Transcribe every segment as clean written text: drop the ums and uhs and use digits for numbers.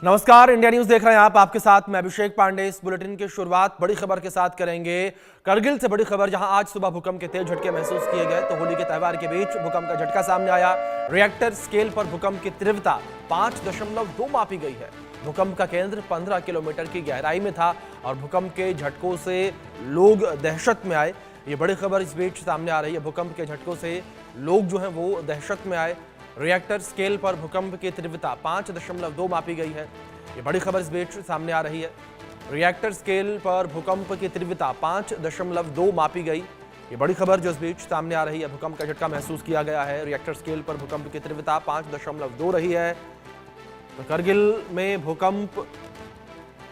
नमस्कार, India news देख रहे हैं आप। आपके साथ मैं अभिषेक पांडे। इस बुलेटिन की शुरुआत बड़ी खबर के साथ करेंगे। करगिल से बड़ी खबर, जहां आज सुबह भूकंप के तेज झटके महसूस किए गए। तो होली के त्योहार के बीच भूकंप का झटका सामने आया। रिएक्टर स्केल पर भूकंप की तीव्रता 5.2 मापी गई है। भूकंप का केंद्र 15 किलोमीटर की गहराई में था और भूकंप के झटकों से लोग दहशत में आए। ये बड़ी खबर इस बीच सामने आ रही है। भूकंप के झटकों से लोग जो हैं वो दहशत में आए। रिएक्टर स्केल पर भूकंप की तीव्रता 5.2 मापी गई है। ये बड़ी खबर इस बीच सामने आ रही है। रिएक्टर स्केल पर भूकंप की तीव्रता 5.2 मापी गई। ये बड़ी खबर जो इस बीच सामने आ रही है। भूकंप का झटका महसूस किया गया है। रिएक्टर स्केल पर भूकंप की तीव्रता 5.2 रही है। तो करगिल में भूकंप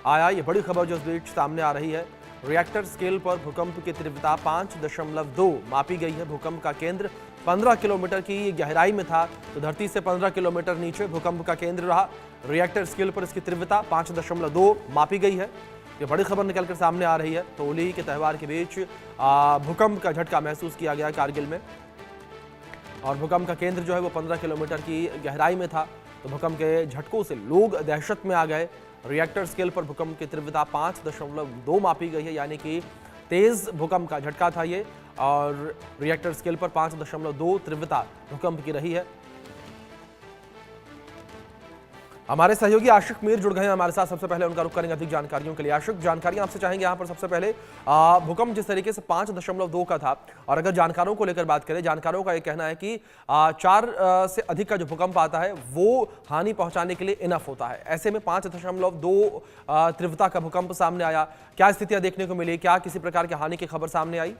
आया। ये बड़ी खबर जो इस बीच सामने आ रही है। रिएक्टर स्केल पर भूकंप की तीव्रता 5.2 मापी गई है। भूकंप का केंद्र 15 किलोमीटर की गहराई में था, तो धरती से 15 किलोमीटर नीचे भूकंप का केंद्र रहा। रिएक्टर स्केल पर इसकी तीव्रता 5.2 मापी गई है। ये बड़ी खबर निकलकर सामने आ रही है। तो होली के त्यौहार के बीच भूकंप का झटका महसूस किया गया कारगिल में और भूकंप का केंद्र जो है वो 15 किलोमीटर की गहराई में था। तो भूकंप के झटकों से लोग दहशत में आ गए। रिएक्टर स्केल पर भूकंप की तीव्रता 5.2 मापी गई है, यानी कि तेज भूकंप का झटका था ये। और रिएक्टर स्केल पर 5.2 तीव्रता भूकंप की रही है। हमारे सहयोगी आशिक मीर जुड़ गए हैं हमारे साथ। सबसे पहले उनका रुख करेंगे अधिक जानकारियों के लिए। आशिक, जानकारियां आपसे चाहेंगे यहाँ पर। सबसे पहले भूकंप जिस तरीके से 5.2 का था, और अगर जानकारों को लेकर बात करें, जानकारों का ये कहना है कि 4 से अधिक का जो भूकंप आता है वो हानि पहुंचाने के लिए इनफ होता है। ऐसे में 5.2 तीव्रता का भूकंप सामने आया। क्या स्थितियां देखने को मिली? क्या किसी प्रकार की हानि की खबर सामने आई?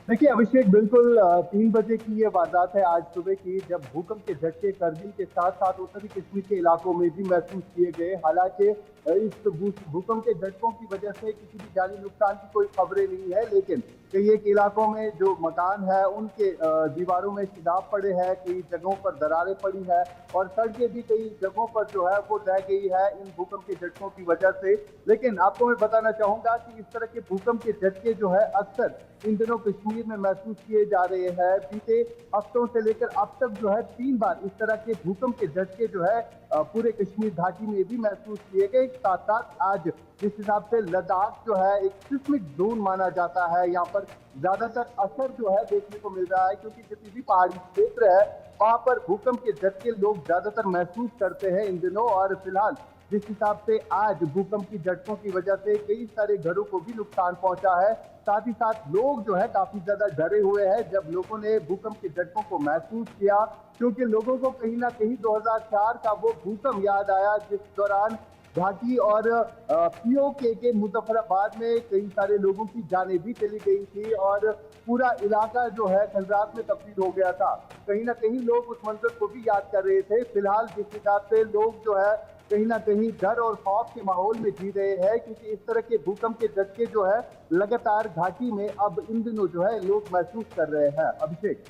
देखिए अभिषेक, बिल्कुल 3 बजे की ये वारदात है आज सुबह की, जब भूकंप के झटके करगिल के साथ साथ उत्तरी कश्मीर के इलाकों में भी महसूस किए गए। हालांकि इस भूकंप के झटकों की वजह से किसी भी जानी नुकसान की कोई खबरें नहीं है, लेकिन कई एक इलाकों में जो मकान है उनके दीवारों में शिदाब पड़े हैं, कई जगहों पर दरारें पड़ी है और सड़कें भी कई जगहों पर जो है वो ढह गई है इन भूकंप के झटकों की वजह से। लेकिन आपको मैं बताना चाहूंगा कि इस तरह के भूकंप के झटके जो है अक्सर इन दिनों कश्मीर में महसूस किए जा रहे हैं। बीते हफ्तों से लेकर अब तक जो है 3 बार इस तरह के भूकंप के झटके जो है पूरे कश्मीर घाटी में भी महसूस किए गए। साथ साथ आज जिस हिसाब से लद्दाख जो है एक सिस्मिक जोन माना जाता है, यहाँ पर ज्यादातर असर जो है देखने को मिल रहा है, क्योंकि जितनी भी पहाड़ी क्षेत्र है वहां पर भूकंप के झटके लोग ज्यादातर महसूस करते हैं इन दिनों। और फिलहाल जिस हिसाब से आज भूकंप की झटकों की वजह से कई सारे घरों को भी नुकसान पहुंचा है, साथ ही साथ लोग जो है काफी ज्यादा डरे हुए हैं जब लोगों ने भूकंप के झटकों को महसूस किया, क्योंकि लोगों को कहीं ना कहीं 2004 का वो भूकंप याद आया जिस दौरान घाटी और पीओके के मुजफ्फराबाद में कई सारे लोगों की जानें भी चली गई थी और पूरा इलाका जो है खंडरात में तब्दील हो गया था। कहीं ना कहीं लोग उस मंजर को भी याद कर रहे थे। फिलहाल जिस हिसाब से लोग जो है कहीं ना कहीं डर और खौफ के माहौल में जी रहे हैं, क्योंकि इस तरह के भूकंप के झटके जो है लगातार घाटी में अब इन दिनों जो है लोग महसूस कर रहे हैं। अभिषेक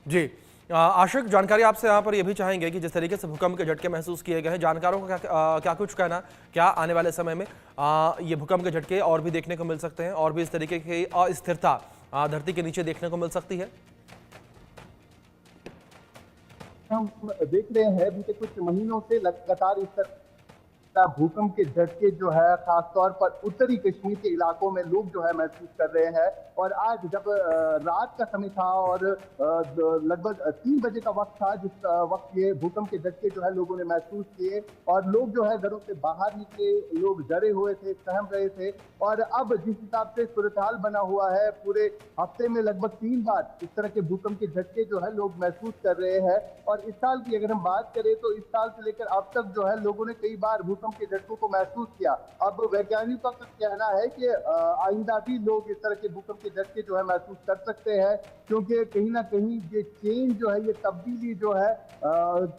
जी, आशिक, जानकारी आपसे यहाँ पर यह भी चाहेंगे कि जिस तरीके से भूकंप के झटके महसूस किए गए हैं, जानकारों का क्या कुछ कहना, क्या आने वाले समय में ये भूकंप के झटके और भी देखने को मिल सकते हैं और भी इस तरीके की अस्थिरता धरती के नीचे देखने को मिल सकती है? हम देख रहे हैं बीते कुछ महीनों से लगातार इस तरह भूकंप के झटके जो है खासतौर पर उत्तरी कश्मीर के इलाकों में लोग जो है महसूस कर रहे हैं। और आज जब रात का समय था और लगभग 3 बजे का वक्त था जिस वक्त ये भूकंप के झटके जो है लोगों ने महसूस किए और लोग जो है घरों से बाहर निकले, लोग डरे हुए थे, सहम रहे थे। और अब जिस हिसाब से सूरत हाल बना हुआ है, पूरे हफ्ते में लगभग 3 बार इस तरह के भूकंप के झटके जो है लोग महसूस कर रहे हैं। और इस साल की अगर हम बात करें तो इस साल से लेकर अब तक जो है लोगों ने कई बार भूकंप के झटकों को महसूस किया। अब वैज्ञानिकों का कहना है कि आइंदा भी लोग इस तरह के भूकंप के झटके जो है महसूस कर सकते हैं, क्योंकि कहीं ना कहीं ये चेंज जो है, ये तब्दीली जो है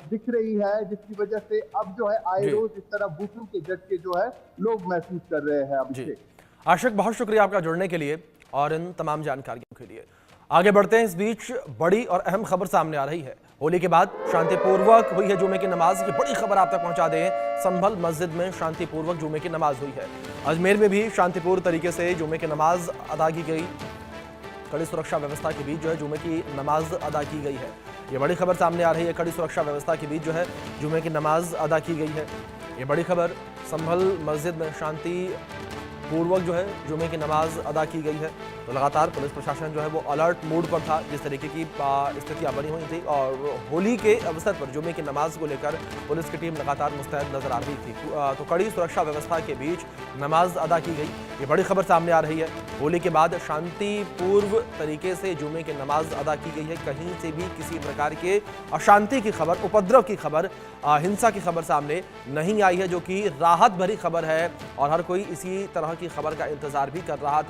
दिख रही है, जिसकी वजह से अब जो है आए रोज इस तरह भूकंप के झटके जो है लोग महसूस कर रहे हैं। अब आशिक, बहुत शुक्रिया आपका जुड़ने के लिए और इन तमाम जानकारियों के लिए। आगे बढ़ते हैं। इस बीच बड़ी और अहम खबर सामने आ रही है। होली के बाद शांतिपूर्वक हुई है जुमे की नमाज। ये बड़ी खबर आप तक पहुंचा दें। संभल मस्जिद में शांतिपूर्वक जुमे की नमाज हुई है। अजमेर में भी शांतिपूर्ण तरीके से जुमे की नमाज अदा की गई। कड़ी सुरक्षा व्यवस्था के बीच जो है जुमे की नमाज अदा की गई है। ये बड़ी खबर सामने आ रही है। कड़ी सुरक्षा व्यवस्था के बीच जो है जुमे की नमाज अदा की गई है। ये बड़ी खबर, संभल मस्जिद में शांति पूर्वक जो है जुमे की नमाज अदा की गई है। तो लगातार पुलिस प्रशासन जो है वो अलर्ट मोड पर था। जिस तरीके की स्थितियां बनी हुई थी और होली के अवसर पर जुमे की नमाज को लेकर पुलिस की टीम लगातार मुस्तैद नजर आ रही थी। तो कड़ी सुरक्षा व्यवस्था के बीच नमाज अदा की गई। ये बड़ी खबर सामने आ रही है। होली के बाद शांतिपूर्व तरीके से जुमे की नमाज अदा की गई है। कहीं से भी किसी प्रकार के अशांति की खबर, उपद्रव की खबर, हिंसा की खबर सामने नहीं आई है, जो कि राहत भरी खबर है और हर कोई इसी तरह की खबर का इंतजार भी कर रहा था।